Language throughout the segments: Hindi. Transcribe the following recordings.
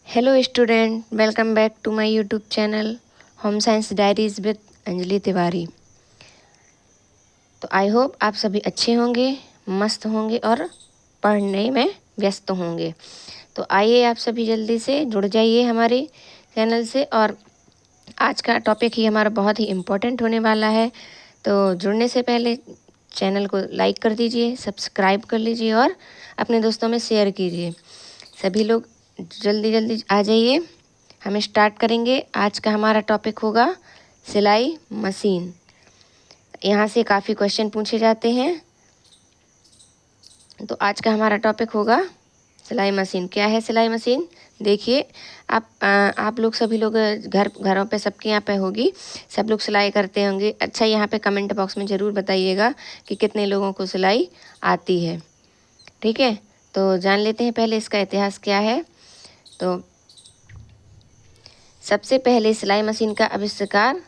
Hello student, welcome back to my YouTube channel home science diaries with Anjali Tiwari. तो आई होप आप सभी अच्छे होंगे, मस्त होंगे और पढ़ने में व्यस्त होंगे। तो आइए आप सभी जल्दी से जुड़ जाइए हमारे चैनल से। और आज का टॉपिक ही हमारा बहुत ही इम्पोर्टेंट होने वाला है। तो जुड़ने से पहले चैनल को लाइक कर दीजिए, सब्सक्राइब कर लीजिए और अपने दोस्तों में शेयर कीजिए। सभी लोग जल्दी जल्दी आ जाइए। हम स्टार्ट करेंगे। आज का हमारा टॉपिक होगा सिलाई मशीन। यहाँ से काफ़ी क्वेश्चन पूछे जाते हैं। तो आज का हमारा टॉपिक होगा सिलाई मशीन। क्या है सिलाई मशीन? देखिए, आप लोग सभी लोग घरों पे सबके यहाँ पे होगी, सब लोग सिलाई करते होंगे। अच्छा, यहाँ पे कमेंट बॉक्स में ज़रूर बताइएगा कि कितने लोगों को सिलाई आती है। ठीक है, तो जान लेते हैं पहले इसका इतिहास क्या है। तो सबसे पहले सिलाई मशीन का आविष्कार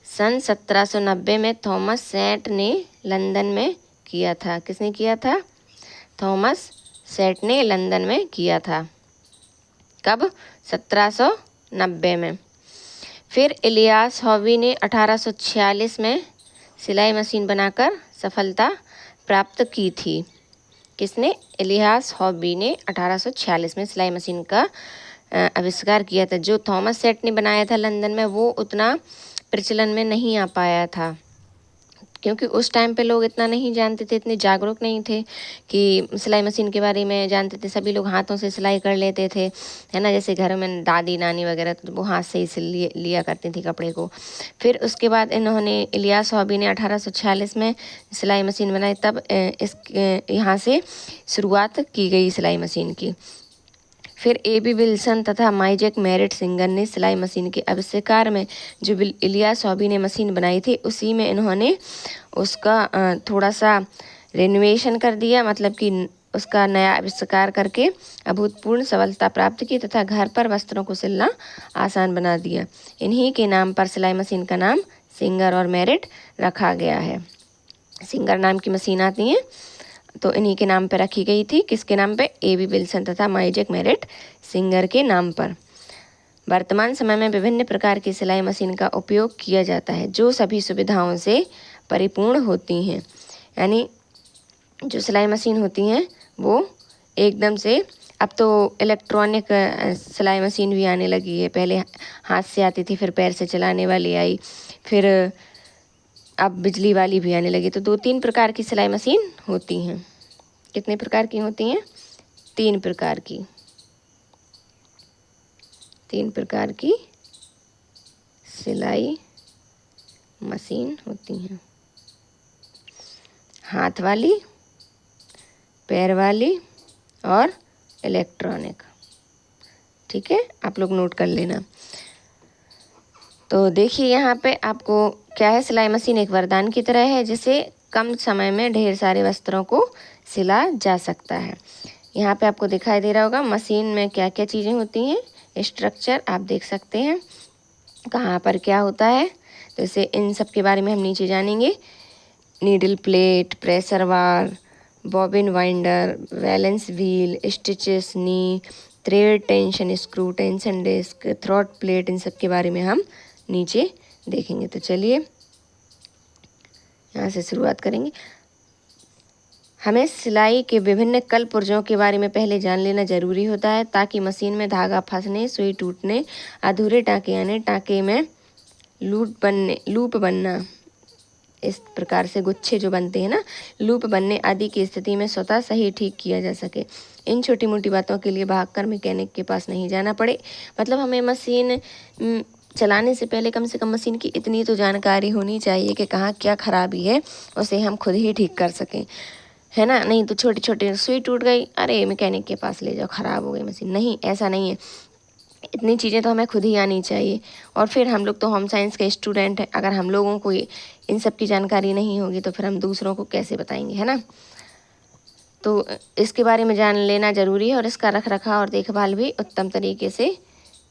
सन 1790 में थॉमस सेट ने लंदन में किया था। किसने किया था? थॉमस सेट ने लंदन में किया था। कब? 1790 में। फिर इलियास हॉबी ने 1846 में सिलाई मशीन बनाकर सफलता प्राप्त की थी। किसने? इलियास हॉबी ने 1846 में सिलाई मशीन का आविष्कार किया था। जो थॉमस सेट ने बनाया था लंदन में, वो उतना प्रचलन में नहीं आ पाया था, क्योंकि उस टाइम पे लोग इतना नहीं जानते थे, इतने जागरूक नहीं थे कि सिलाई मशीन के बारे में जानते थे। सभी लोग हाथों से सिलाई कर लेते थे, है ना। जैसे घर में दादी नानी वगैरह, तो वो हाथ से ही सिल लिया करती थी कपड़े को। फिर उसके बाद इन्होंने इलियास हॉबी ने 1846 में सिलाई मशीन बनाई। तब यहाँ से शुरुआत की गई सिलाई मशीन की। फिर A.B. विल्सन तथा माइजैक मेरिट सिंगर ने सिलाई मशीन के आविष्कार में जो इलियास हॉबी ने मशीन बनाई थी, उसी में इन्होंने उसका थोड़ा सा रेनोवेशन कर दिया, मतलब कि उसका नया आविष्कार करके अभूतपूर्व सफलता प्राप्त की तथा घर पर वस्त्रों को सिलना आसान बना दिया। इन्हीं के नाम पर सिलाई मशीन का नाम सिंगर और मेरिट रखा गया है। सिंगर नाम की मशीन आती हैं, तो इन्हीं के नाम पर रखी गई थी। किसके नाम पे? A.B. विल्सन तथा माइजैक मेरिट सिंगर के नाम पर। वर्तमान समय में विभिन्न प्रकार की सिलाई मशीन का उपयोग किया जाता है, जो सभी सुविधाओं से परिपूर्ण होती हैं। यानी जो सिलाई मशीन होती हैं वो एकदम से, अब तो इलेक्ट्रॉनिक सिलाई मशीन भी आने लगी है। पहले हाथ से आती थी, फिर पैर से चलाने वाली आई, फिर अब बिजली वाली भी आने लगी। तो 2-3 प्रकार की सिलाई मशीन होती हैं। कितने प्रकार की होती हैं? 3 प्रकार की। 3 प्रकार की सिलाई मशीन होती हैं। हाथ वाली, पैर वाली और इलेक्ट्रॉनिक। ठीक है, आप लोग नोट कर लेना। तो देखिए यहाँ पे आपको क्या है, सिलाई मशीन एक वरदान की तरह है, जिसे कम समय में ढेर सारे वस्त्रों को सिला जा सकता है। यहाँ पे आपको दिखाई दे रहा होगा मशीन में क्या क्या चीज़ें होती हैं। स्ट्रक्चर आप देख सकते हैं, कहाँ पर क्या होता है। तो इसे इन सब के बारे में हम नीचे जानेंगे। Needle plate, pressure bar, bobbin winder, balance wheel, stitches, knee, thread, tension screw, tension disc, throat plate, इन सब के बारे में हम नीचे देखेंगे। तो चलिए यहाँ से शुरुआत करेंगे। हमें सिलाई के विभिन्न कल पुर्जों के बारे में पहले जान लेना जरूरी होता है, ताकि मशीन में धागा फंसने, सुई टूटने, अधूरे टाँके आने, टाँके में लूप बनना, इस प्रकार से गुच्छे जो बनते हैं ना, लूप बनने आदि की स्थिति में स्वतः सही ठीक किया जा सके। इन छोटी मोटी बातों के लिए भागकर मैकेनिक के पास नहीं जाना पड़े। मतलब हमें मशीन चलाने से पहले कम से कम मशीन की इतनी तो जानकारी होनी चाहिए कि कहाँ क्या खराबी है, उसे हम खुद ही ठीक कर सकें, है ना। नहीं तो छोटी छोटी सुई टूट गई, अरे मैकेनिक के पास ले जाओ, ख़राब हो गई मशीन। नहीं, ऐसा नहीं है। इतनी चीज़ें तो हमें खुद ही आनी चाहिए। और फिर हम लोग तो होम साइंस के स्टूडेंट हैं, अगर हम लोगों को इन सब की जानकारी नहीं होगी तो फिर हम दूसरों को कैसे बताएंगे, है ना। तो इसके बारे में जान लेना ज़रूरी है, और इसका रख रखाव और देखभाल भी उत्तम तरीके से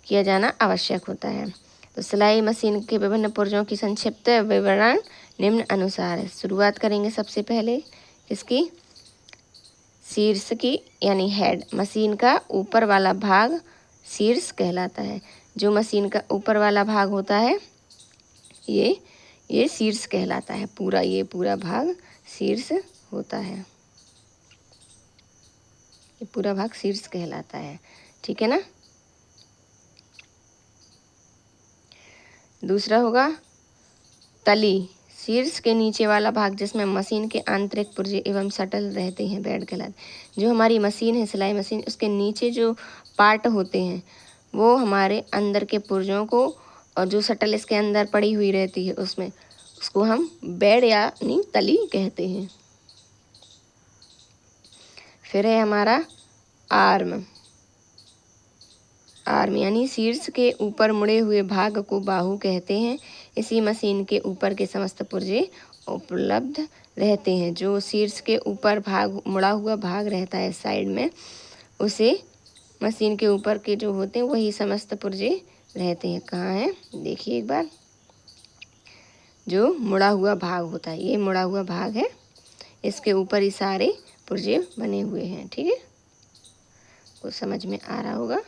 किया जाना आवश्यक होता है। तो सिलाई मशीन के विभिन्न पुर्जों की संक्षिप्त विवरण निम्न अनुसार है। शुरुआत करेंगे सबसे पहले इसकी शीर्ष की, यानी हेड। मशीन का ऊपर वाला भाग शीर्ष कहलाता है। जो मशीन का ऊपर वाला भाग होता है ये शीर्ष कहलाता है। ये पूरा भाग शीर्ष होता है। ये पूरा भाग शीर्ष कहलाता है। ठीक है ना। दूसरा होगा तली। शीर्ष के नीचे वाला भाग जिसमें मशीन के आंतरिक पुर्जे एवं शटल रहते हैं बेड कहलाते। जो हमारी मशीन है, सिलाई मशीन, उसके नीचे जो पार्ट होते हैं वो हमारे अंदर के पुर्जों को, और जो शटल इसके अंदर पड़ी हुई रहती है उसमें, उसको हम बेड यानी तली कहते हैं। फिर है हमारा आर्म। आर्म यानी शीर्ष के ऊपर मुड़े हुए भाग को बाहु कहते हैं। इसी मशीन के ऊपर के समस्त पुर्जे उपलब्ध रहते हैं। जो शीर्ष के ऊपर भाग, मुड़ा हुआ भाग रहता है साइड में, उसे मशीन के ऊपर के जो होते हैं वही समस्त पुर्जे रहते हैं। कहाँ है देखिए एक बार। जो मुड़ा हुआ भाग होता है, ये मुड़ा हुआ भाग है, इसके ऊपर ही सारे पुर्जे बने हुए हैं। ठीक है, कुछ समझ में आ रहा होगा।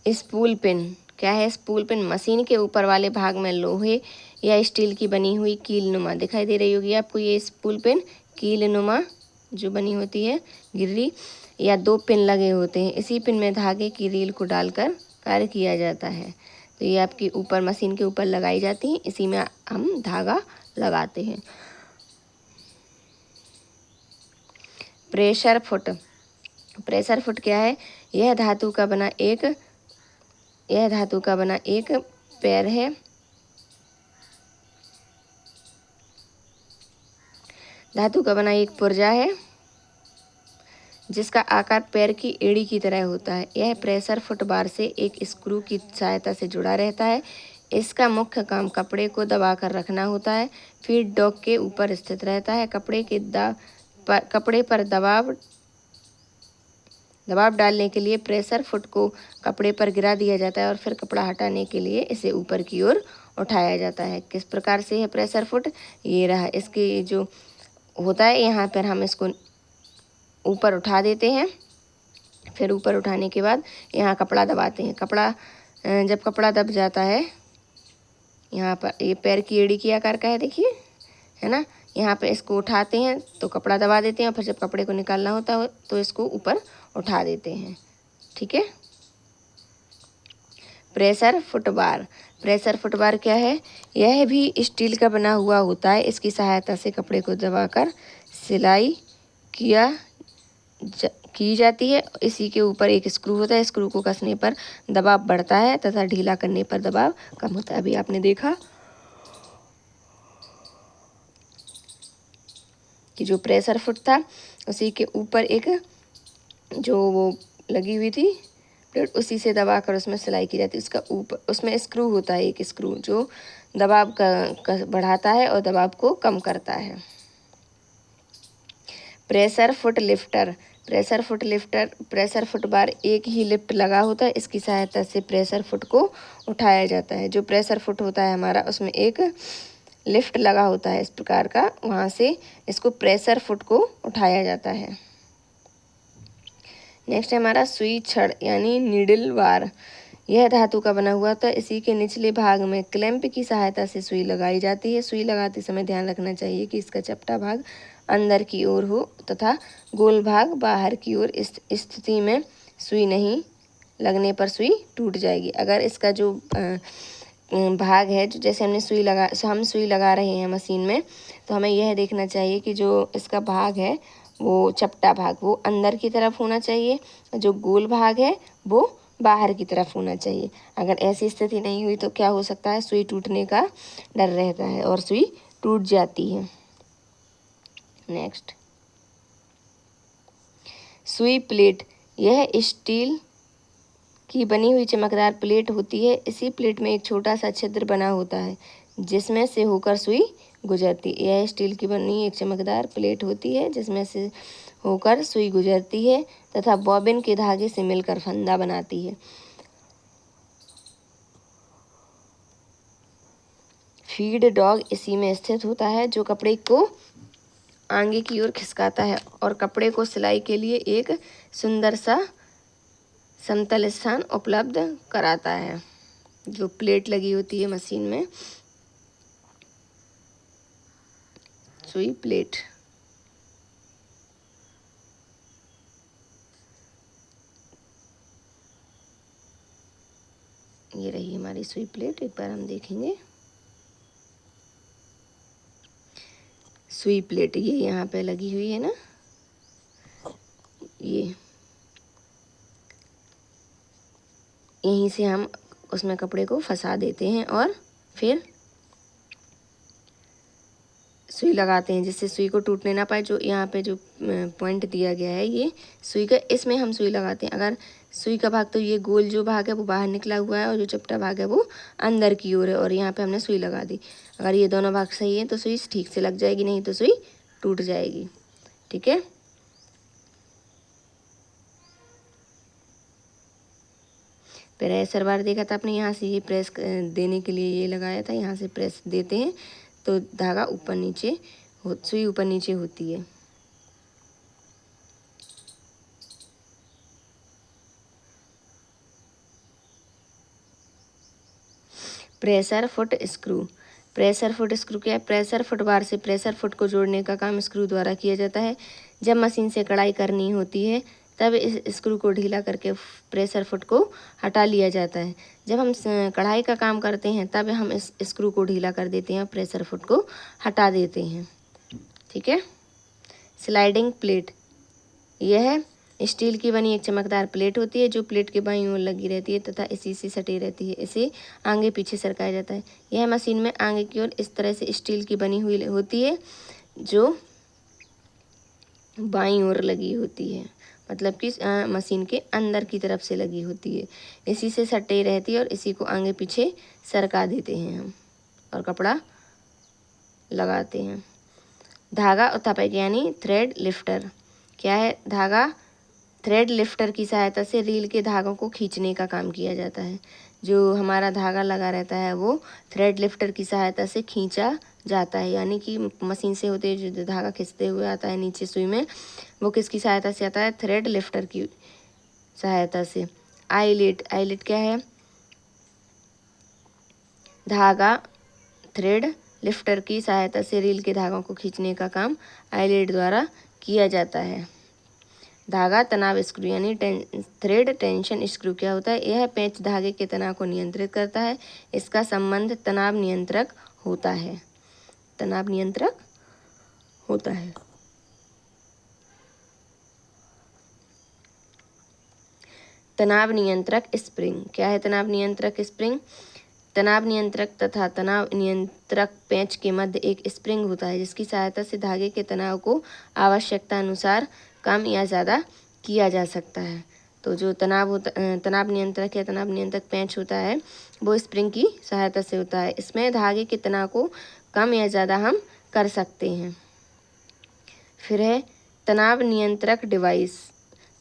स्पूल पिन क्या है? स्पूल पिन मशीन के ऊपर वाले भाग में लोहे या स्टील की बनी हुई कील नुमा दिखाई दे रही होगी आपको। ये स्पूल पिन कील नुमा जो बनी होती है, गिर्री या 2 पिन लगे होते हैं। इसी पिन में धागे की रील को डालकर कार्य किया जाता है। तो ये आपकी ऊपर मशीन के ऊपर लगाई जाती हैं, इसी में हम धागा लगाते हैं। Pressure foot. प्रेशर फुट क्या है? यह धातु का बना एक पैर है। धातु का बना एक पुर्जा है जिसका आकार पैर की एड़ी की तरह होता है। यह प्रेशर फुट बार से एक स्क्रू की सहायता से जुड़ा रहता है। इसका मुख्य काम कपड़े को दबाकर रखना होता है। फीड डॉग के ऊपर स्थित रहता है। कपड़े पर दबाव डालने के लिए प्रेशर फुट को कपड़े पर गिरा दिया जाता है और फिर कपड़ा हटाने के लिए इसे ऊपर की ओर उठाया जाता है। किस प्रकार से है प्रेशर फुट? ये रहा। इसके जो होता है, यहाँ पर हम इसको ऊपर उठा देते हैं, फिर ऊपर उठाने के बाद यहाँ कपड़ा दबाते हैं। जब कपड़ा दब जाता है, यहाँ पर ये पैर की एड़ी की आकार का है, देखिए, है ना। यहाँ पे इसको उठाते हैं तो कपड़ा दबा देते हैं, और फिर जब कपड़े को निकालना होता है तो इसको ऊपर उठा देते हैं। ठीक है। प्रेशर फुटबार। प्रेशर फुटबार क्या है? यह भी स्टील का बना हुआ होता है। इसकी सहायता से कपड़े को दबाकर सिलाई की जाती है। इसी के ऊपर एक स्क्रू होता है। स्क्रू को कसने पर दबाव बढ़ता है तथा ढीला करने पर दबाव कम होता है। अभी आपने देखा कि जो प्रेशर फुट था उसी के ऊपर एक जो वो लगी हुई थी प्लेट, उसी से दबाकर उसमें सिलाई की जाती है। उसका ऊपर उसमें स्क्रू होता है, एक स्क्रू जो दबाव का बढ़ाता है और दबाव को कम करता है। Pressure foot lifter. Pressure foot bar एक ही लिफ्ट लगा होता है। इसकी सहायता से प्रेशर फुट को उठाया जाता है। जो प्रेशर फुट होता है हमारा, उसमें एक लिफ्ट लगा होता है इस प्रकार का, वहाँ से इसको प्रेशर फुट को उठाया जाता है। नेक्स्ट है हमारा सुई छड़ यानी नीडल बार। यह धातु का बना हुआ था। इसी के निचले भाग में क्लैंप की सहायता से सुई लगाई जाती है। सुई लगाते समय ध्यान रखना चाहिए कि इसका चपटा भाग अंदर की ओर हो तथा गोल भाग बाहर की ओर। इस स्थिति में सुई नहीं लगने पर सुई टूट जाएगी। अगर इसका जो भाग है, जो जैसे हम सुई लगा रहे हैं मशीन में, तो हमें यह देखना चाहिए कि जो इसका भाग है वो चपटा भाग वो अंदर की तरफ होना चाहिए, जो गोल भाग है वो बाहर की तरफ होना चाहिए। अगर ऐसी स्थिति नहीं हुई तो क्या हो सकता है? सुई टूटने का डर रहता है और सुई टूट जाती है। नेक्स्ट, सुई प्लेट। यह स्टील की बनी हुई चमकदार प्लेट होती है। इसी प्लेट में एक छोटा सा छिद्र बना होता है जिसमें से होकर सुई गुजरती है। यह स्टील की बनी एक चमकदार प्लेट होती है जिसमें से होकर सुई गुजरती है तथा बॉबिन के धागे से मिलकर फंदा बनाती है। फीड डॉग इसी में स्थित होता है। जो कपड़े को आगे की ओर खिसकाता है और कपड़े को सिलाई के लिए एक सुंदर सा समतल स्थान उपलब्ध कराता है। जो प्लेट लगी होती है मशीन में, सुई प्लेट, ये रही हमारी सुई प्लेट। एक बार हम देखेंगे सुई प्लेट, ये यहाँ पे लगी हुई है ना, ये यहीं से हम उसमें कपड़े को फंसा देते हैं और फिर सुई लगाते हैं, जिससे सुई को टूटने ना पाए। जो यहाँ पे जो पॉइंट दिया गया है ये सुई का, इसमें हम सुई लगाते हैं। अगर सुई का भाग तो ये गोल जो भाग है वो बाहर निकला हुआ है और जो चपटा भाग है वो अंदर की ओर है, और यहाँ पे हमने सुई लगा दी। अगर ये दोनों भाग सही है तो सुई ठीक से लग जाएगी, नहीं तो सुई टूट जाएगी। ठीक है, प्रेशर बार देखा था आपने, यहाँ से ये प्रेस देने के लिए ये लगाया था, यहाँ से प्रेस देते हैं तो धागा ऊपर नीचे सुई ऊपर नीचे होती है। Pressure foot screw, pressure foot screw क्या है? प्रेशर फुट बार से प्रेशर फुट को जोड़ने का काम स्क्रू द्वारा किया जाता है। जब मशीन से कढ़ाई करनी होती है तब इस स्क्रू को ढीला करके प्रेशर फुट को हटा लिया जाता है। जब हम कढ़ाई का काम करते हैं तब हम इस स्क्रू को ढीला कर देते हैं, प्रेशर फुट को हटा देते हैं। ठीक है, स्लाइडिंग प्लेट, यह स्टील की बनी एक चमकदार प्लेट होती है जो प्लेट के बाईं ओर लगी रहती है तथा इसी से सटी रहती है। इसे आगे पीछे सरकाया जाता है। यह मशीन में आगे की ओर इस तरह से स्टील की बनी हुई होती है जो बाईं ओर लगी होती है, मतलब कि मशीन के अंदर की तरफ से लगी होती है। इसी से सटी रहती है और इसी को आगे पीछे सरका देते हैं हम और कपड़ा लगाते हैं। धागा उत्थापक यानी थ्रेड लिफ्टर, क्या है? धागा थ्रेड लिफ्टर की सहायता से रील के धागों को खींचने का काम किया जाता है। जो हमारा धागा लगा रहता है वो थ्रेड लिफ्टर की सहायता से खींचा जाता है, यानी कि मशीन से होते जो धागा खींचते हुए आता है नीचे सुई में, वो किसकी सहायता से आता है? थ्रेड लिफ्टर की सहायता से। आईलेट, आईलेट क्या है? धागा थ्रेड लिफ्टर की सहायता से रील के धागों को खींचने का काम आईलेट द्वारा किया जाता है। धागा तनाव स्क्रू यानी थ्रेड टेंशन स्क्रू क्या होता है? यह पेंच धागे के तनाव को नियंत्रित करता है। इसका संबंध तनाव नियंत्रक होता है, तनाव नियंत्रक होता है। तनाव नियंत्रक स्प्रिंग, क्या है? तनाव नियंत्रक स्प्रिंग, तनाव नियंत्रक तथा तनाव नियंत्रक पेंच के मध्य एक स्प्रिंग होता है जिसकी सहायता से धागे के तनाव को आवश्यकता अनुसार कम या ज़्यादा किया जा सकता है। तो जो तनाव नियंत्रक या तनाव नियंत्रक पेंच होता है वो स्प्रिंग की सहायता से होता है। इसमें धागे के तनाव को कम या ज़्यादा हम कर सकते हैं। फिर है तनाव नियंत्रक डिवाइस,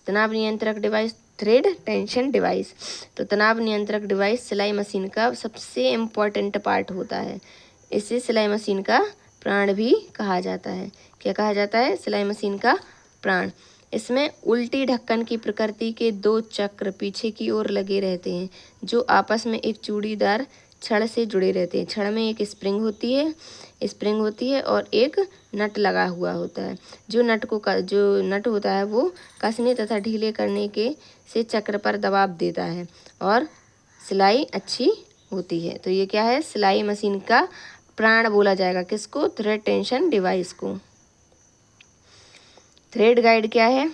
तनाव नियंत्रक डिवाइस थ्रेड टेंशन डिवाइस। तो तनाव नियंत्रक डिवाइस सिलाई मशीन का सबसे इम्पोर्टेंट पार्ट होता है। इसे सिलाई मशीन का प्राण भी कहा जाता है। क्या कहा जाता है? सिलाई मशीन का प्राण। इसमें उल्टी ढक्कन की प्रकृति के दो चक्र पीछे की ओर लगे रहते हैं जो आपस में एक चूड़ीदार छड़ से जुड़े रहते हैं। छड़ में एक स्प्रिंग होती है और एक नट लगा हुआ होता है। जो नट होता है वो कसने तथा ढीले करने के से चक्र पर दबाव देता है और सिलाई अच्छी होती है। तो ये क्या है? सिलाई मशीन का प्राण बोला जाएगा। किसको? थ्रेड टेंशन डिवाइस को। थ्रेड गाइड क्या है?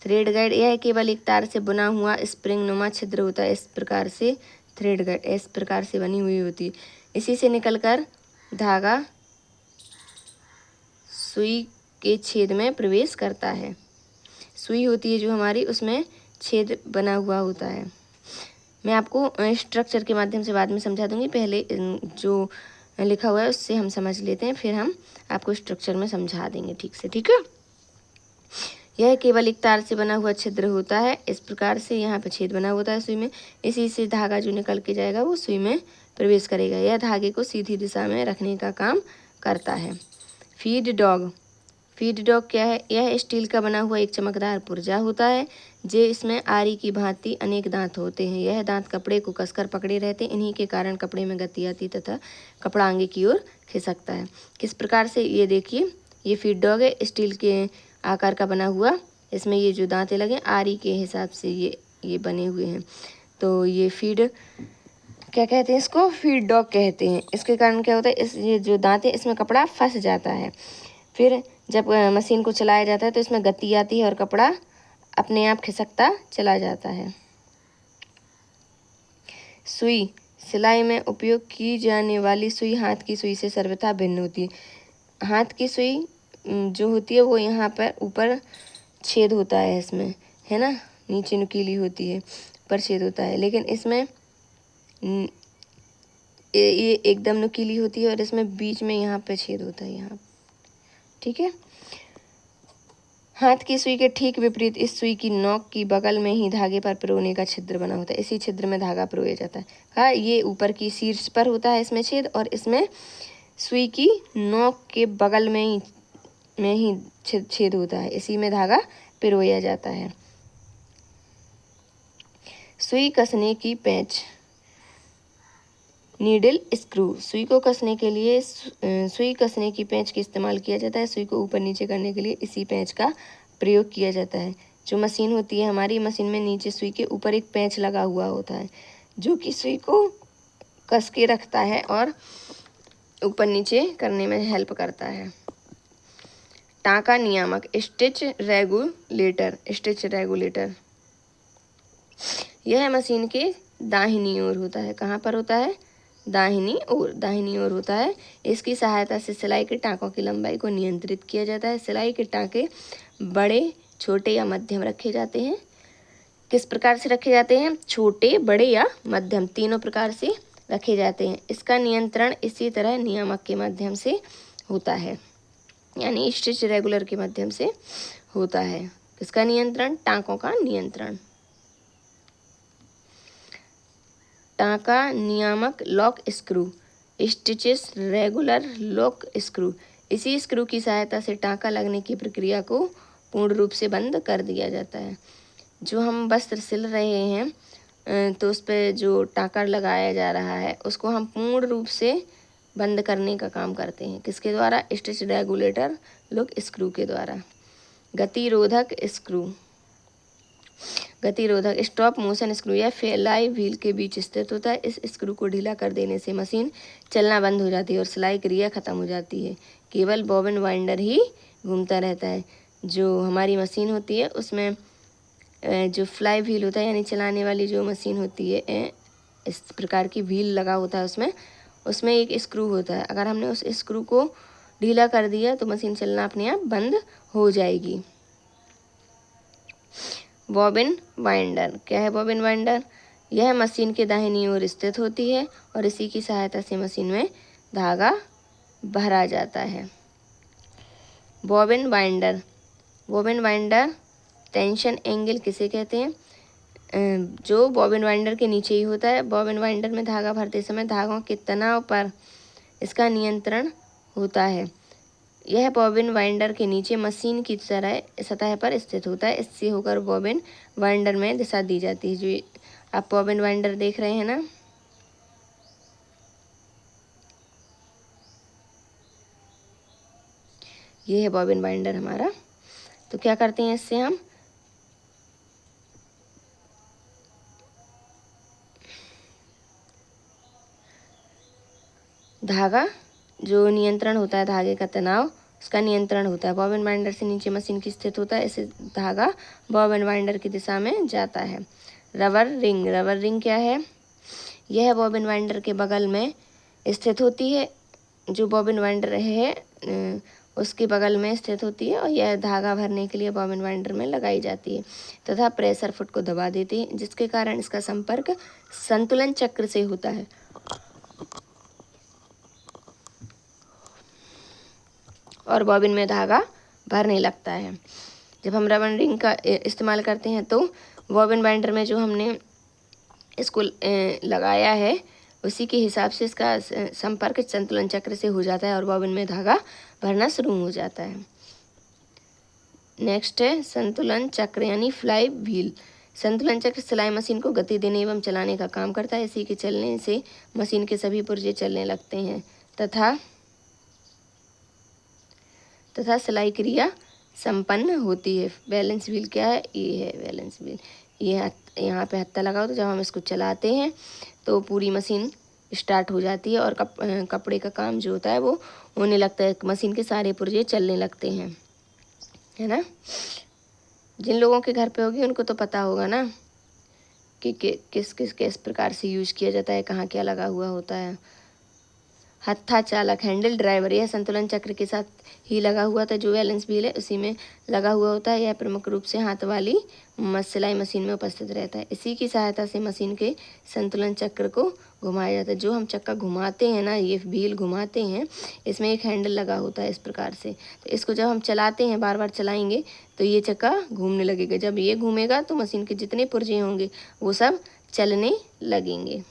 थ्रेड गाइड यह केवल एक तार से बना हुआ स्प्रिंग नुमा छिद्र होता है। इस प्रकार से थ्रेड गाइड इस प्रकार से बनी हुई होती है। इसी से निकलकर धागा सुई के छेद में प्रवेश करता है। सुई होती है जो हमारी, उसमें छेद बना हुआ होता है। मैं आपको स्ट्रक्चर के माध्यम से बाद में समझा दूंगी, पहले जो लिखा हुआ है उससे हम समझ लेते हैं, फिर हम आपको स्ट्रक्चर में समझा देंगे ठीक से। ठीक है, यह केवल एक तार से बना हुआ छिद्र होता है। इस प्रकार से यहाँ पे छेद बना होता है सुई में। इसी से धागा जो निकल के जाएगा वो सुई में प्रवेश करेगा। यह धागे को सीधी दिशा में रखने का काम करता है। फीड डॉग क्या है? यह स्टील का बना हुआ एक चमकदार पुर्जा होता है जे इसमें आरी की भांति अनेक दांत होते हैं। यह दांत कपड़े को कसकर पकड़े रहते हैं। इन्हीं के कारण कपड़े में गति आती तथा कपड़ा आगे की ओर खिसकता है। किस प्रकार से? ये देखिए, ये फीड डॉग है, स्टील के आकार का बना हुआ। इसमें ये जो दांतें लगे आरी के हिसाब से ये बने हुए हैं। तो ये फीड क्या कहते हैं? इसको फीड डॉग कहते हैं। इसके कारण क्या होता है? ये जो दांत है इसमें कपड़ा फंस जाता है। फिर जब मशीन को चलाया जाता है तो इसमें गति आती है और कपड़ा अपने आप खिसकता चला जाता है। सुई। सिलाई में उपयोग की जाने वाली सुई हाथ की सुई से सर्वथा भिन्न होती है। हाथ की सुई जो होती है वो यहाँ पर ऊपर छेद होता है, इसमें है ना, नीचे नुकीली होती है, ऊपर छेद होता है। लेकिन इसमें ये एकदम नुकीली होती है और इसमें बीच में यहाँ पे छेद होता है, यहाँ। ठीक है। हाथ की सुई के ठीक विपरीत इस सुई की नोक की बगल में ही धागे पर पिरोने का छिद्र बना होता है। इसी छिद्र में धागा पिरोया जाता है। हाँ, ये ऊपर की शीर्ष पर होता है इसमें छेद, और इसमें सुई की नोक के बगल में ही छेद होता है। इसी में धागा पिरोया जाता है। सुई कसने की पेंच। Needle screw. सुई को कसने के लिए सुई कसने की पेंच का इस्तेमाल किया जाता है। सुई को ऊपर नीचे करने के लिए इसी पेंच का प्रयोग किया जाता है। जो मशीन होती है हमारी, मशीन में नीचे सुई के ऊपर एक पेंच लगा हुआ होता है जो कि सुई को कस के रखता है और ऊपर नीचे करने में हेल्प करता है। टाँका नियामक। Stitch regulator. यह मशीन के दाहिनी ओर होता है। कहाँ पर होता है? दाहिनी ओर होता है। इसकी सहायता से सिलाई के टाँकों की लंबाई को नियंत्रित किया जाता है। सिलाई के टाँके बड़े, छोटे या मध्यम रखे जाते हैं। किस प्रकार से रखे जाते हैं? छोटे, बड़े या मध्यम, तीनों प्रकार से रखे जाते हैं। इसका नियंत्रण इसी तरह नियामक के माध्यम से होता है, यानी स्टिच रेगुलर के माध्यम से होता है। किसका नियंत्रण? टाँकों का नियंत्रण। टाँका नियामक lock screw. Stitches regular lock screw. इसी स्क्रू की सहायता से टाँका लगने की प्रक्रिया को पूर्ण रूप से बंद कर दिया जाता है। जो हम वस्त्र सिल रहे हैं तो उस पर जो टाँका लगाया जा रहा है उसको हम पूर्ण रूप से बंद करने का काम करते हैं। किसके द्वारा? स्टिच रेगुलेटर लॉक स्क्रू के द्वारा। गतिरोधक स्क्रू। स्टॉप मोशन स्क्रू या फ्लाई व्हील के बीच स्थित होता है। इस स्क्रू को ढीला कर देने से मशीन चलना बंद हो जाती है और सिलाई क्रिया खत्म हो जाती है। केवल बॉबिन वाइंडर ही घूमता रहता है। जो हमारी मशीन होती है उसमें जो फ्लाई व्हील होता है, यानी चलाने वाली जो मशीन होती है, इस प्रकार की व्हील लगा होता है उसमें एक स्क्रू होता है। अगर हमने उस स्क्रू को ढीला कर दिया तो मशीन चलना अपने आप बंद हो जाएगी। Bobbin winder. क्या है बॉबिन वाइंडर? यह मशीन के दाहिनी ओर स्थित होती है और इसी की सहायता से मशीन में धागा भरा जाता है। बॉबिन वाइंडर टेंशन एंगल किसे कहते हैं? जो बॉबिन वाइंडर के नीचे ही होता है। बॉबिन वाइंडर में धागा भरते समय धागों के तनाव पर इसका नियंत्रण होता है। यह बॉबिन वाइंडर के नीचे मशीन की सतह पर स्थित होता है। इससे होकर बॉबिन वाइंडर में दिशा दी जाती है। जो आप बॉबिन वाइंडर देख रहे हैं ना, ये है बॉबिन वाइंडर हमारा। तो क्या करते हैं इससे हम धागा जो नियंत्रण होता है, धागे का तनाव, उसका नियंत्रण होता है। बॉबिन वाइंडर से नीचे मशीन की स्थित होता है। इससे धागा बॉबिन वाइंडर की दिशा में जाता है। रबर रिंग क्या है? यह बॉबिन वाइंडर के बगल में स्थित होती है। जो बॉबिन वाइंडर है उसके बगल में स्थित होती है और यह धागा भरने के लिए बॉबिन वाइंडर में लगाई जाती है तथा प्रेशर फुट को दबा देती है, जिसके कारण इसका संपर्क संतुलन चक्र से होता है और बॉबिन में धागा भरने लगता है। जब हम रबर रिंग का इस्तेमाल करते हैं तो बॉबिन वाइंडर में जो हमने इसको लगाया है उसी के हिसाब से इसका संपर्क संतुलन चक्र से हो जाता है और बॉबिन में धागा भरना शुरू हो जाता है। नेक्स्ट है संतुलन चक्र यानी फ्लाई व्हील। संतुलन चक्र सिलाई मशीन को गति देने एवं चलाने का काम करता है। इसी के चलने से मशीन के सभी पुर्जे चलने लगते हैं तथा सिलाई क्रिया संपन्न होती है। बैलेंस व्हील क्या है? ये है बैलेंस व्हील। ये यहाँ पे हत्था लगा होता है। जब हम इसको चलाते हैं तो पूरी मशीन स्टार्ट हो जाती है और कपड़े का काम जो होता है वो होने लगता है। मशीन के सारे पुर्जे चलने लगते हैं, है ना। जिन लोगों के घर पे होगी उनको तो पता होगा ना कि किस प्रकार से यूज किया जाता है, कहाँ क्या लगा हुआ होता है। हत्था चालक हैंडल ड्राइवर, यह संतुलन चक्र के साथ ही लगा हुआ था। जो बैलेंस व्हील है उसी में लगा हुआ होता है। यह प्रमुख रूप से हाथ वाली सिलाई मशीन में उपस्थित रहता है। इसी की सहायता से मशीन के संतुलन चक्र को घुमाया जाता है। जो हम चक्का घुमाते हैं ना, ये व्हील घुमाते हैं, इसमें एक हैंडल लगा होता है इस प्रकार से। तो इसको जब हम चलाते हैं, बार बार चलाएंगे तो ये चक्का घूमने लगेगा। जब ये घूमेगा तो मशीन के जितने पुर्जे होंगे वो सब चलने लगेंगे।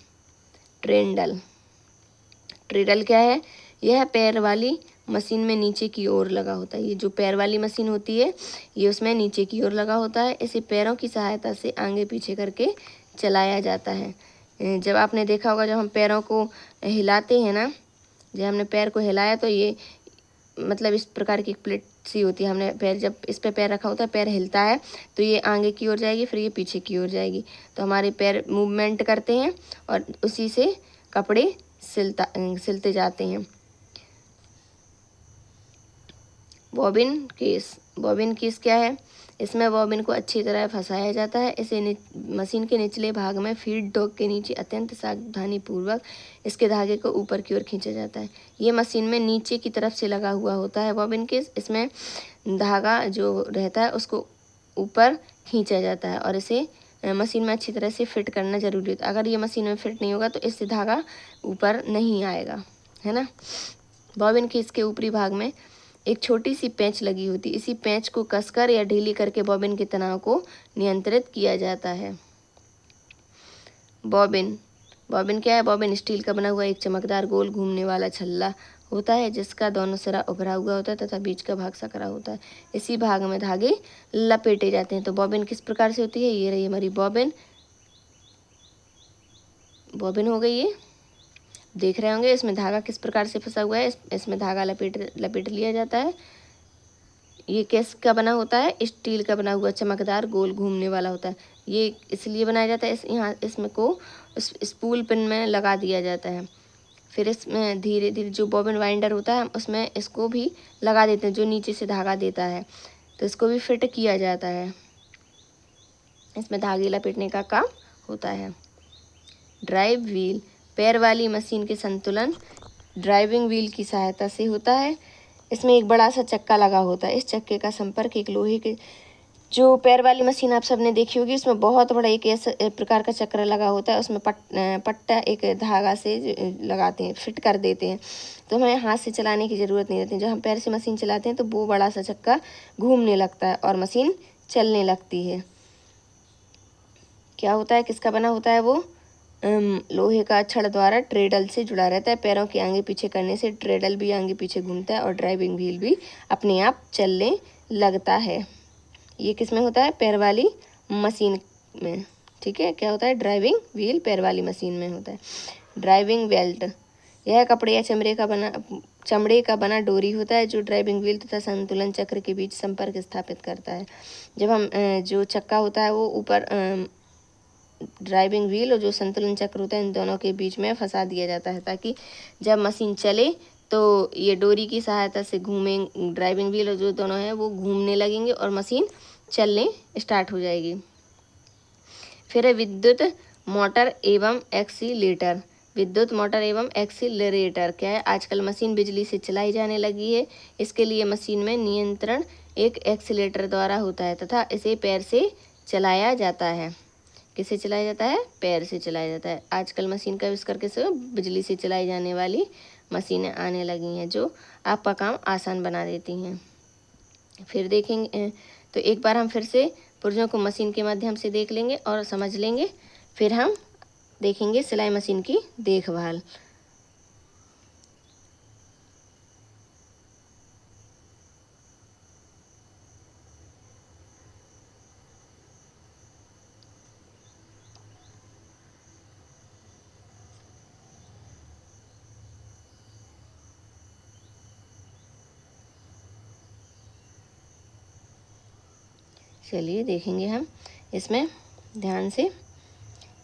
ट्रेडल क्या है? यह पैर वाली मशीन में नीचे की ओर लगा होता है। ये जो पैर वाली मशीन होती है ये उसमें नीचे की ओर लगा होता है। इसे पैरों की सहायता से आगे पीछे करके चलाया जाता है। जब आपने देखा होगा, जब हम पैरों को हिलाते हैं ना, जब हमने पैर को हिलाया तो ये मतलब इस प्रकार की प्लेट सी होती है। हमने पैर जब इस पे पैर रखा होता है, पैर हिलता है तो ये आगे की ओर जाएगी, फिर ये पीछे की ओर जाएगी। तो हमारे पैर मूवमेंट करते हैं और उसी से कपड़े सिलते जाते हैं। बॉबिन केस क्या है? इसमें बॉबिन को अच्छी तरह फंसाया जाता है। इसे मशीन के निचले भाग में फीड डॉग के नीचे अत्यंत सावधानी पूर्वक इसके धागे को ऊपर की ओर खींचा जाता है। ये मशीन में नीचे की तरफ से लगा हुआ होता है बॉबिन केस। इसमें धागा जो रहता है उसको ऊपर खींचा जाता है और इसे मशीन में अच्छी तरह से फिट करना जरूरी होता है। अगर ये मशीन में फिट नहीं होगा तो इससे धागा ऊपर नहीं आएगा, है ना। बॉबिन केस के ऊपरी भाग में एक छोटी सी पेंच लगी होती है। इसी पेंच को कसकर या ढीली करके बॉबिन के तनाव को नियंत्रित किया जाता है। बॉबिन क्या है? बॉबिन स्टील का बना हुआ एक चमकदार गोल घूमने वाला छल्ला होता है जिसका दोनों सिरा उभरा हुआ होता है तथा बीच का भाग सकरा होता है। इसी भाग में धागे लपेटे जाते हैं। तो बॉबिन किस प्रकार से होती है? ये रही हमारी बॉबिन हो गई। ये देख रहे होंगे, इसमें धागा किस प्रकार से फंसा हुआ है। इसमें धागा लपेट लिया जाता है। ये किस का बना होता है? स्टील का बना हुआ चमकदार गोल घूमने वाला होता है। ये इसलिए बनाया जाता है, यहाँ इसमें को स्पूल पिन में लगा दिया जाता है। फिर इसमें धीरे धीरे जो बॉबिन वाइंडर होता है उसमें इसको भी लगा देते हैं, जो नीचे से धागा देता है, तो इसको भी फिट किया जाता है। इसमें धागे लपेटने का काम होता है। ड्राइव व्हील, पैर वाली मशीन के संतुलन ड्राइविंग व्हील की सहायता से होता है। इसमें एक बड़ा सा चक्का लगा होता है। इस चक्के का संपर्क एक लोहे के, जो पैर वाली मशीन आप सबने देखी होगी, उसमें बहुत बड़ा एक ऐसा प्रकार का चक्र लगा होता है। उसमें पट्टा एक धागा से लगाते हैं, फिट कर देते हैं, तो हमें हाथ से चलाने की ज़रूरत नहीं रहती। जब हम पैर से मशीन चलाते हैं तो वो बड़ा सा चक्का घूमने लगता है और मशीन चलने लगती है। क्या होता है? किसका बना होता है वो? लोहे का छड़ द्वारा ट्रेडल से जुड़ा रहता है। पैरों के आगे पीछे करने से ट्रेडल भी आगे पीछे घूमता है और ड्राइविंग व्हील भी अपने आप चलने लगता है। ये किस में होता है? पैर वाली मशीन में। ठीक है, क्या होता है? ड्राइविंग व्हील पैर वाली मशीन में होता है। ड्राइविंग बेल्ट, यह कपड़े या चमड़े का बना डोरी होता है जो ड्राइविंग व्हील तथा संतुलन चक्र के बीच संपर्क स्थापित करता है। जब हम जो चक्का होता है वो ऊपर ड्राइविंग व्हील और जो संतुलन चक्र होता है इन दोनों के बीच में फंसा दिया जाता है, ताकि जब मशीन चले तो ये डोरी की सहायता से ड्राइविंग व्हील और जो दोनों हैं वो घूमने लगेंगे और मशीन चलने स्टार्ट हो जाएगी। फिर है विद्युत मोटर एवं एक्सीलेटर। विद्युत मोटर एवं एक्सीलरेटर क्या है? आजकल मशीन बिजली से चलाई जाने लगी है। इसके लिए मशीन में नियंत्रण एक एक्सीलेटर द्वारा होता है तथा इसे पैर से चलाया जाता है। किससे चलाया जाता है? पैर से चलाया जाता है। आजकल मशीन का यूज़ करके से बिजली से चलाई जाने वाली मशीनें आने लगी हैं जो आपका काम आसान बना देती हैं। फिर देखेंगे, तो एक बार हम फिर से पुर्जों को मशीन के माध्यम से देख लेंगे और समझ लेंगे, फिर हम देखेंगे सिलाई मशीन की देखभाल। चलिए देखेंगे हम इसमें ध्यान से।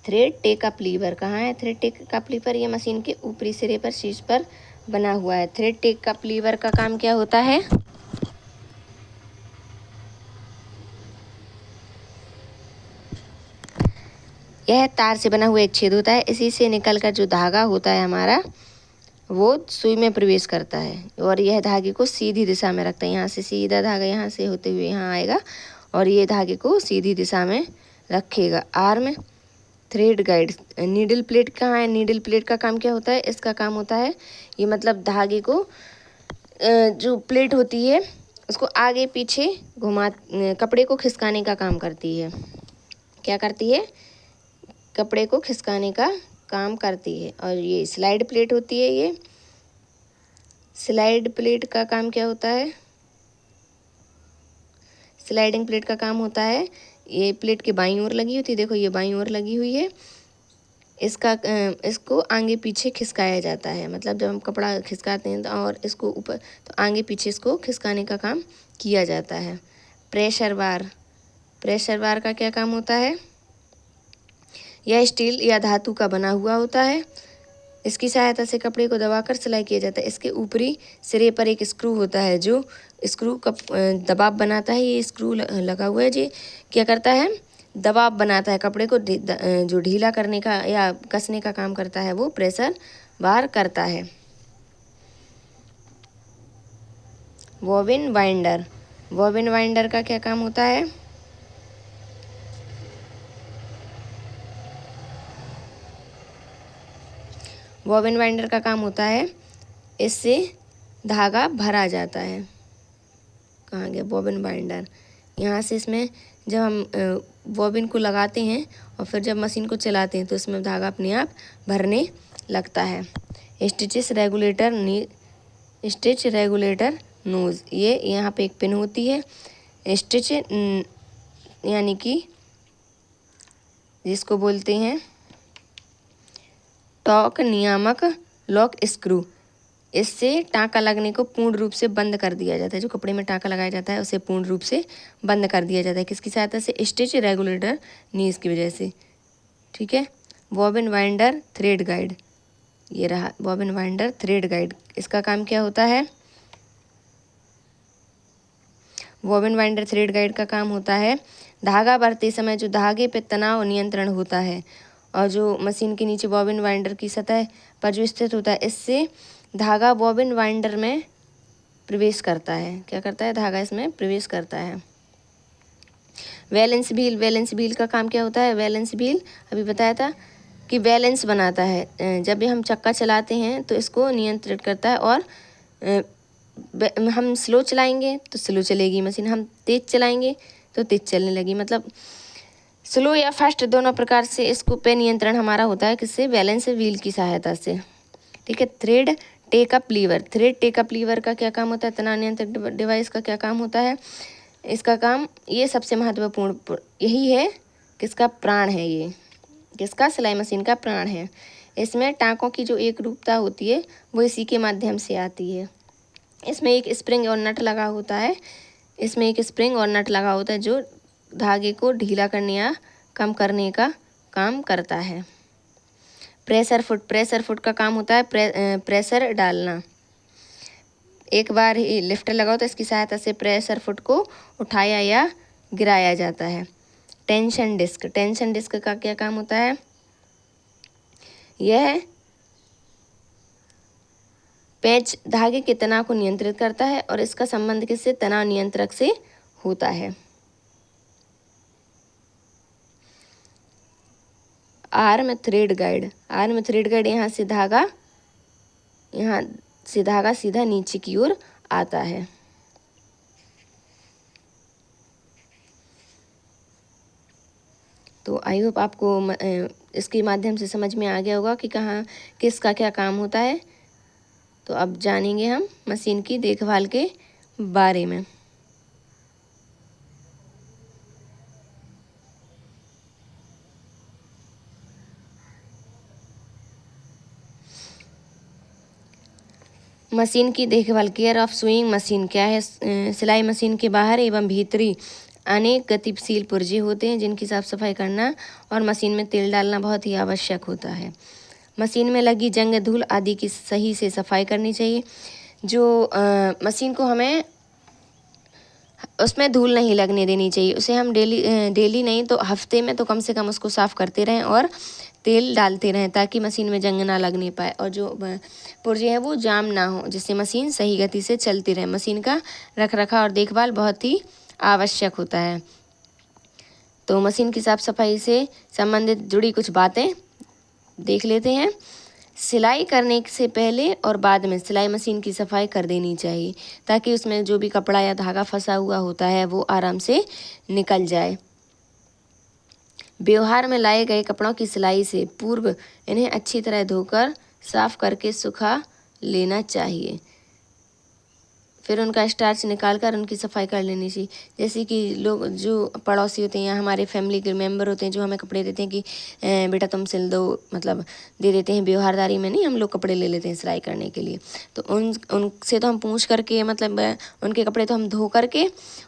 थ्रेड टेकअप लीवर कहाँ है? थ्रेड टेकअप लीवर ये मशीन के ऊपरी सिरे पर शीर्ष पर बना हुआ है। थ्रेड टेकअप लीवर का काम क्या होता है? यह तार से बना हुआ एक छेद होता है। इसी से निकलकर जो धागा होता है हमारा वो सुई में प्रवेश करता है और यह धागे को सीधी दिशा में रखता है। यहाँ से सीधा धागा यहाँ से होते हुए यहाँ आएगा और ये धागे को सीधी दिशा में रखेगा। Arm thread guide. Needle plate कहाँ है? नीडल प्लेट का काम क्या होता है? इसका काम होता है ये मतलब धागे को जो प्लेट होती है उसको आगे पीछे घुमा कपड़े को खिसकाने का काम करती है। क्या करती है? कपड़े को खिसकाने का काम करती है। और ये स्लाइड प्लेट होती है। ये स्लाइड प्लेट का काम क्या होता है? स्लाइडिंग प्लेट का काम होता है ये प्लेट के बाईं ओर लगी होती है। देखो ये बाईं ओर लगी हुई है। इसको आगे पीछे खिसकाया जाता है। मतलब जब हम कपड़ा खिसकाते हैं और इसको ऊपर तो आगे पीछे इसको खिसकाने का काम किया जाता है। प्रेशर बार। प्रेशर बार का क्या काम होता है? यह स्टील या धातु का बना हुआ होता है। इसकी सहायता से कपड़े को दबाकर सिलाई किया जाता है। इसके ऊपरी सिरे पर एक स्क्रू होता है जो स्क्रू का दबाव बनाता है। ये स्क्रू लगा हुआ है। जी क्या करता है? दबाव बनाता है। कपड़े को जो ढीला करने का या कसने का काम करता है वो प्रेशर बार करता है। Bobbin winder. बॉबिन वाइंडर का क्या काम होता है? बॉबिन वाइंडर का काम होता है इससे धागा भरा जाता है। कहाँ गया बॉबिन वाइंडर? यहाँ से इसमें जब हम बॉबिन को लगाते हैं और फिर जब मशीन को चलाते हैं तो इसमें धागा अपने आप भरने लगता है। Stitch regulator nose. ये यहाँ पे एक पिन होती है। स्टिच यानी कि जिसको बोलते हैं टॉर्क नियामक लॉक स्क्रू। इससे टाँका लगने को पूर्ण रूप से बंद कर दिया जाता है। जो कपड़े में टाँका लगाया जाता है उसे पूर्ण रूप से बंद कर दिया जाता है। किसकी सहायता से? स्टिच रेगुलेटर नीज की वजह से। ठीक है। Bobbin winder thread guide. ये रहा बॉबिन वाइंडर थ्रेड गाइड। इसका काम क्या होता है? बॉबिन वाइंडर थ्रेड गाइड का काम होता है धागा भरते समय जो धागे पे तनाव नियंत्रण होता है और जो मशीन के नीचे बॉबिन वाइंडर की सतह पर जो स्थित होता है इससे धागा बॉबिन वाइंडर में प्रवेश करता है। क्या करता है? धागा इसमें प्रवेश करता है। Balance wheel. बैलेंस व्हील का काम क्या होता है? बैलेंस व्हील अभी बताया था कि बैलेंस बनाता है। जब भी हम चक्का चलाते हैं तो इसको नियंत्रित करता है और हम स्लो चलाएंगे तो स्लो चलेगी मशीन, हम तेज़ चलाएंगे तो तेज़ चलने लगी। मतलब स्लो या फास्ट दोनों प्रकार से इसको पे नियंत्रण हमारा होता है। किससे? बैलेंस व्हील की सहायता से। ठीक है। Thread take up liver. Thread take up liver का क्या काम होता है? तनाव नियंत्रक डिवाइस का क्या काम होता है? इसका काम ये सबसे महत्वपूर्ण यही है। किसका प्राण है ये? किसका? सिलाई मशीन का प्राण है। इसमें टाँकों की जो एक रूपता होती है वो इसी के माध्यम से आती है। इसमें एक स्प्रिंग और नट लगा होता है। इसमें एक स्प्रिंग और नट लगा होता है जो धागे को ढीला करने या कम करने का काम करता है। Pressure foot. प्रेशर फुट का काम होता है प्रेशर डालना। एक बार ही लिफ्टर लगा होता है। इसकी सहायता से प्रेशर फुट को उठाया या गिराया जाता है। Tension disc. टेंशन डिस्क का क्या काम होता है? यह पेंच धागे के तनाव को नियंत्रित करता है और इसका संबंध किससे? तनाव नियंत्रक से होता है। Arm thread guide. Arm thread guide यहाँ से धागा सीधा नीचे की ओर आता है। तो आई होप आपको इसके माध्यम से समझ में आ गया होगा कि कहाँ किसका क्या काम होता है। तो अब जानेंगे हम मशीन की देखभाल के बारे में। मशीन की देखभाल, केयर ऑफ सुइंग मशीन क्या है? सिलाई मशीन के बाहर एवं भीतरी अनेक गतिशील पुर्जे होते हैं जिनकी साफ सफाई करना और मशीन में तेल डालना बहुत ही आवश्यक होता है। मशीन में लगी जंग, धूल आदि की सही से सफाई करनी चाहिए। जो मशीन को हमें उसमें धूल नहीं लगने देनी चाहिए। उसे हम डेली नहीं तो हफ्ते में तो कम से कम उसको साफ़ करते रहें और तेल डालते रहें ताकि मशीन में जंग ना लगने पाए और जो पुर्जे है वो जाम ना हो, जिससे मशीन सही गति से चलती रहे। मशीन का रख रखाव और देखभाल बहुत ही आवश्यक होता है। तो मशीन की साफ सफाई से संबंधित जुड़ी कुछ बातें देख लेते हैं। सिलाई करने से पहले और बाद में सिलाई मशीन की सफाई कर देनी चाहिए ताकि उसमें जो भी कपड़ा या धागा फंसा हुआ होता है वो आराम से निकल जाए। व्यवहार में लाए गए कपड़ों की सिलाई से पूर्व इन्हें अच्छी तरह धोकर साफ करके सुखा लेना चाहिए। फिर उनका स्टार्च निकाल कर उनकी सफाई कर लेनी चाहिए। जैसे कि लोग जो पड़ोसी होते हैं या हमारे फैमिली के मेंबर होते हैं जो हमें कपड़े देते हैं कि बेटा तुम सिल दो, मतलब दे देते हैं। व्यवहारदारी में नहीं, हम लोग कपड़े ले लेते हैं सिलाई करने के लिए। तो उनसे तो हम पूछ करके, मतलब उनके कपड़े तो हम धो करके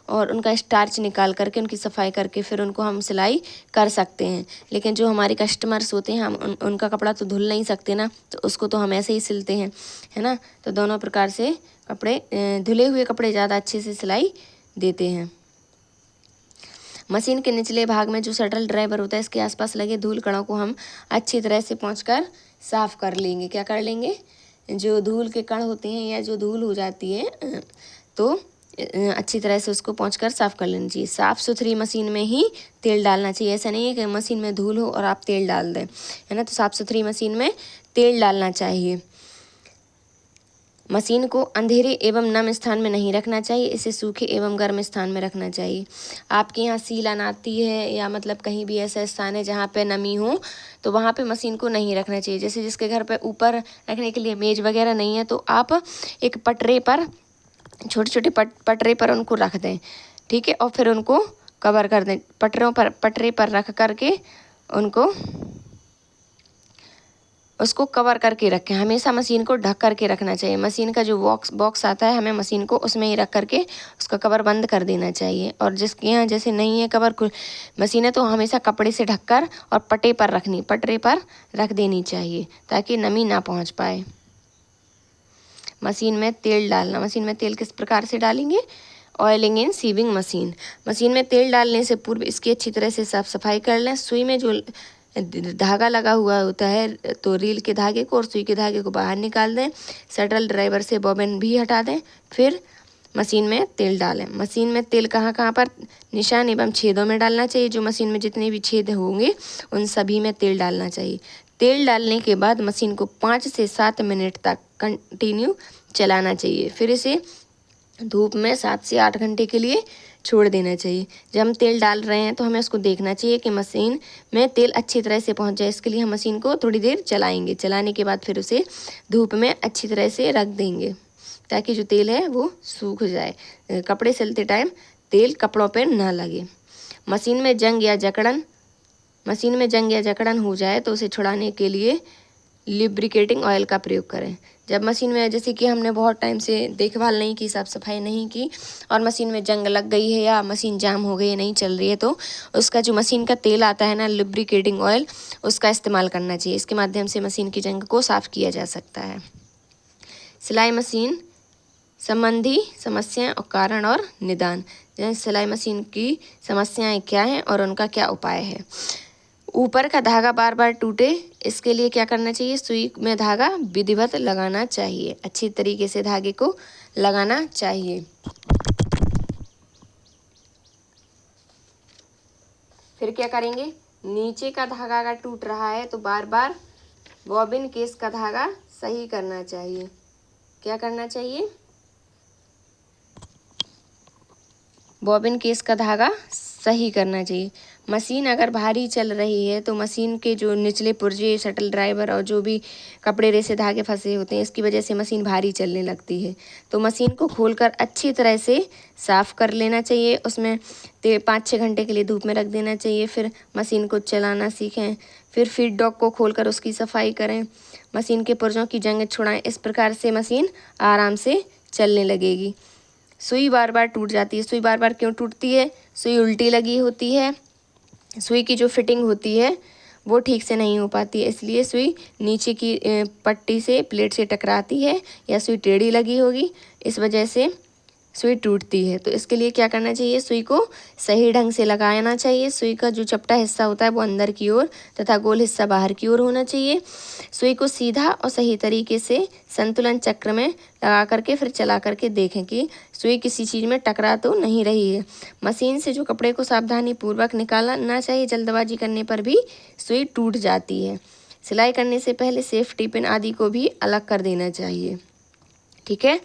और उनका स्टार्च निकाल करके उनकी सफाई करके फिर उनको हम सिलाई कर सकते हैं। लेकिन जो हमारे कस्टमर्स होते हैं, हम उनका कपड़ा तो धुल नहीं सकते ना, तो उसको तो हम ऐसे ही सिलते हैं, है ना। तो दोनों प्रकार से कपड़े, धुले हुए कपड़े ज़्यादा अच्छे से सिलाई देते हैं। मशीन के निचले भाग में जो शटल ड्राइवर होता है, इसके आसपास लगे धूल कणों को हम अच्छी तरह से पोंछकर साफ कर लेंगे। क्या कर लेंगे? जो धूल के कण होते हैं या जो धूल हो जाती है तो अच्छी तरह से उसको पोंछकर साफ कर लेना चाहिए। साफ़ सुथरी मशीन में ही तेल डालना चाहिए। ऐसा नहीं है कि मशीन में धूल हो और आप तेल डाल दें, है ना। तो साफ़ सुथरी मशीन में तेल डालना चाहिए। मशीन को अंधेरे एवं नम स्थान में नहीं रखना चाहिए, इसे सूखे एवं गर्म स्थान में रखना चाहिए। आपके यहाँ सीलन आती है या मतलब कहीं भी ऐसा स्थान है जहाँ पे नमी हो, तो वहाँ पे मशीन को नहीं रखना चाहिए। जैसे जिसके घर पे ऊपर रखने के लिए मेज वगैरह नहीं है, तो आप एक पटरे पर, छोटे छोटे पटरे पर उनको रख दें, ठीक है। और फिर उनको कवर कर दें। पटरे पर रख करके उनको उसको कवर करके रखें। हमेशा मशीन को ढक करके रखना चाहिए। मशीन का जो बॉक्स आता है, हमें मशीन को उसमें ही रख करके उसका कवर बंद कर देना चाहिए। और जिसके यहाँ जैसे नहीं है कवर मशीन है, तो हमेशा कपड़े से ढककर और पटरे पर रख देनी चाहिए ताकि नमी ना पहुँच पाए। मशीन में तेल डालना। मशीन में तेल किस प्रकार से डालेंगे? ऑयलिंग इन सीविंग मशीन। मशीन में तेल डालने से पूर्व इसकी अच्छी तरह से साफ सफाई कर लें। सुई में जो धागा लगा हुआ होता है, तो रील के धागे को और सुई के धागे को बाहर निकाल दें। शटल ड्राइवर से बॉबिन भी हटा दें। फिर मशीन में तेल डालें। मशीन में तेल कहाँ कहाँ पर? निशान एवं छेदों में डालना चाहिए। जो मशीन में जितने भी छेद होंगे उन सभी में तेल डालना चाहिए। तेल डालने के बाद मशीन को 5 से 7 मिनट तक कंटिन्यू चलाना चाहिए। फिर इसे धूप में 7 से 8 घंटे के लिए छोड़ देना चाहिए। जब हम तेल डाल रहे हैं तो हमें उसको देखना चाहिए कि मशीन में तेल अच्छी तरह से पहुंच जाए। इसके लिए हम मशीन को थोड़ी देर चलाएंगे। चलाने के बाद फिर उसे धूप में अच्छी तरह से रख देंगे ताकि जो तेल है वो सूख जाए। कपड़े सिलते टाइम तेल कपड़ों पर ना लगे। मशीन में जंग या जकड़न हो जाए तो उसे छुड़ाने के लिए लिब्रिकेटिंग ऑयल का प्रयोग करें। जब मशीन में, जैसे कि हमने बहुत टाइम से देखभाल नहीं की, साफ सफाई नहीं की और मशीन में जंग लग गई है या मशीन जाम हो गई है, नहीं चल रही है, तो उसका जो मशीन का तेल आता है ना, लिब्रिकेटिंग ऑयल, उसका इस्तेमाल करना चाहिए। इसके माध्यम से मशीन की जंग को साफ किया जा सकता है। सिलाई मशीन संबंधी समस्याएं और कारण और निदान। जैसे सिलाई मशीन की समस्याएं क्या हैं और उनका क्या उपाय है। ऊपर का धागा बार बार टूटे, इसके लिए क्या करना चाहिए? सुई में धागा विधिवत लगाना चाहिए। अच्छी तरीके से धागे को लगाना चाहिए। फिर क्या करेंगे? नीचे का धागा अगर टूट रहा है तो बार बार बॉबिन केस का धागा सही करना चाहिए। क्या करना चाहिए? बॉबिन केस का धागा सही करना चाहिए। मशीन अगर भारी चल रही है तो मशीन के जो निचले पुर्जे, शटल ड्राइवर और जो भी कपड़े रेसे धागे फंसे होते हैं, इसकी वजह से मशीन भारी चलने लगती है। तो मशीन को खोलकर अच्छी तरह से साफ़ कर लेना चाहिए। उसमें 5-6 घंटे के लिए धूप में रख देना चाहिए। फिर मशीन को चलाना सीखें। फिर फीड डॉग को खोलकर उसकी सफाई करें। मशीन के पुर्जों की जंग छुड़ाएं। इस प्रकार से मशीन आराम से चलने लगेगी। सुई बार बार टूट जाती है। सुई बार बार क्यों टूटती है? सुई उल्टी लगी होती है। सुई की जो फिटिंग होती है वो ठीक से नहीं हो पाती है, इसलिए सुई नीचे की पट्टी से, प्लेट से टकराती है, या सुई टेढ़ी लगी होगी, इस वजह से सुई टूटती है। तो इसके लिए क्या करना चाहिए? सुई को सही ढंग से लगाना चाहिए। सुई का जो चपटा हिस्सा होता है वो अंदर की ओर तथा गोल हिस्सा बाहर की ओर होना चाहिए। सुई को सीधा और सही तरीके से संतुलन चक्र में लगा करके फिर चला करके देखें कि सुई किसी चीज़ में टकरा तो नहीं रही है। मशीन से जो कपड़े को सावधानी पूर्वक निकालना चाहिए। जल्दबाजी करने पर भी सुई टूट जाती है। सिलाई करने से पहले सेफ्टी पिन आदि को भी अलग कर देना चाहिए। ठीक है,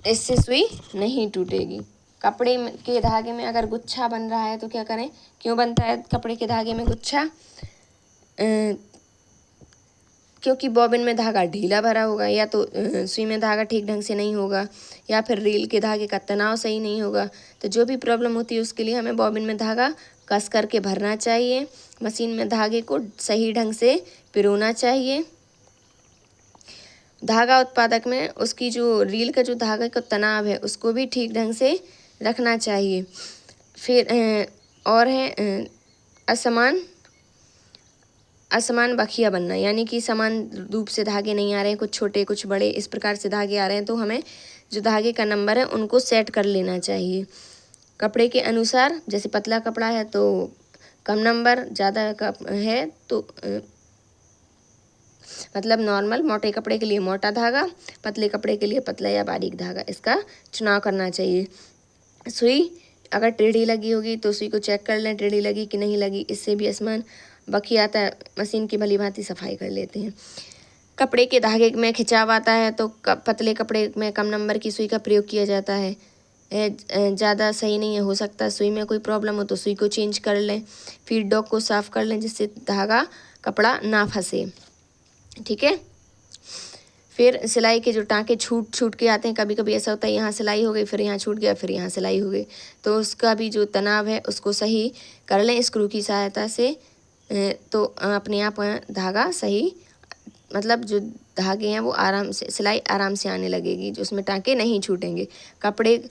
इससे सुई नहीं टूटेगी। कपड़े के धागे में अगर गुच्छा बन रहा है तो क्या करें? क्यों बनता है कपड़े के धागे में गुच्छा? क्योंकि बॉबिन में धागा ढीला भरा होगा, या तो सुई में धागा ठीक ढंग से नहीं होगा, या फिर रील के धागे का तनाव सही नहीं होगा। तो जो भी प्रॉब्लम होती है उसके लिए हमें बॉबिन में धागा कस करके भरना चाहिए। मशीन में धागे को सही ढंग से पिरोना चाहिए। धागा उत्पादक में उसकी जो रील का जो धागा का तनाव है उसको भी ठीक ढंग से रखना चाहिए। फिर और है असमान बखिया बनना, यानी कि समान रूप से धागे नहीं आ रहे हैं, कुछ छोटे कुछ बड़े, इस प्रकार से धागे आ रहे हैं, तो हमें जो धागे का नंबर है उनको सेट कर लेना चाहिए कपड़े के अनुसार। जैसे पतला कपड़ा है तो कम नंबर, ज़्यादा का है तो मतलब नॉर्मल, मोटे कपड़े के लिए मोटा धागा, पतले कपड़े के लिए पतला या बारीक धागा, इसका चुनाव करना चाहिए। सुई अगर टेढ़ी लगी होगी तो सुई को चेक कर लें टेढ़ी लगी कि नहीं लगी, इससे भी असमान बखी आता है। मशीन की भली भांति सफाई कर लेते हैं। कपड़े के धागे में खिंचाव आता है तो पतले कपड़े में कम नंबर की सुई का प्रयोग किया जाता है। ज़्यादा सही नहीं है, हो सकता है सुई में कोई प्रॉब्लम हो तो सुई को चेंज कर लें। फीड डॉग को साफ़ कर लें जिससे धागा कपड़ा ना फंसे। ठीक है, फिर सिलाई के जो टाँके छूट के आते हैं, कभी कभी ऐसा होता है यहाँ सिलाई हो गई, फिर यहाँ छूट गया, फिर यहाँ सिलाई हो गई, तो उसका भी जो तनाव है उसको सही कर लें स्क्रू की सहायता से। तो अपने आप धागा सही, मतलब जो धागे हैं वो आराम से, सिलाई आराम से आने लगेगी, जो उसमें टाँके नहीं छूटेंगे। कपड़े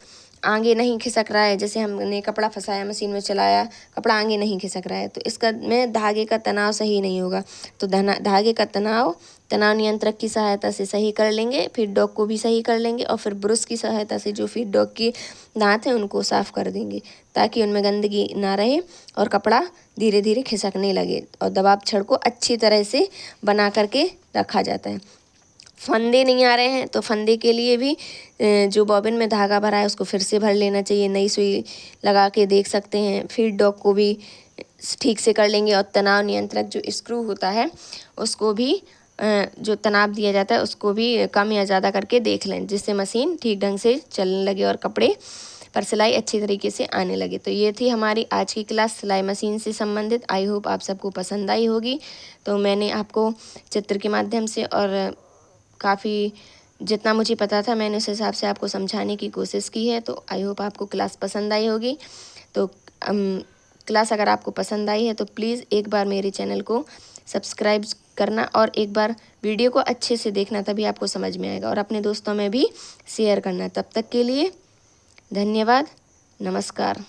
आगे नहीं खिसक रहा है, जैसे हमने कपड़ा फंसाया, मशीन में चलाया, कपड़ा आगे नहीं खिसक रहा है, तो इसका में धागे का तनाव सही नहीं होगा। तो धागे का तनाव नियंत्रक की सहायता से सही कर लेंगे। फीड डॉग को भी सही कर लेंगे और फिर ब्रश की सहायता से जो फीड डॉग की दांत हैं उनको साफ़ कर देंगे ताकि उनमें गंदगी ना रहे और कपड़ा धीरे धीरे खिसकने लगे। और दबाव छड़ को अच्छी तरह से बना करके रखा जाता है। फंदे नहीं आ रहे हैं तो फंदे के लिए भी जो बॉबिन में धागा भरा है उसको फिर से भर लेना चाहिए, नई सुई लगा के देख सकते हैं। फीड डॉग को भी ठीक से कर लेंगे और तनाव नियंत्रक जो स्क्रू होता है उसको भी जो तनाव दिया जाता है उसको भी कम या ज़्यादा करके देख लें, जिससे मशीन ठीक ढंग से चलने लगे और कपड़े पर सिलाई अच्छी तरीके से आने लगे। तो ये थी हमारी आज की क्लास सिलाई मशीन से संबंधित। आई होप आप सबको पसंद आई होगी। तो मैंने आपको चित्र के माध्यम से और काफ़ी जितना मुझे पता था मैंने उस हिसाब से आपको समझाने की कोशिश की है। तो आई होप आपको क्लास पसंद आई होगी। तो क्लास अगर आपको पसंद आई है तो प्लीज़ एक बार मेरे चैनल को सब्सक्राइब करना और एक बार वीडियो को अच्छे से देखना, तभी आपको समझ में आएगा, और अपने दोस्तों में भी शेयर करना। तब तक के लिए धन्यवाद, नमस्कार।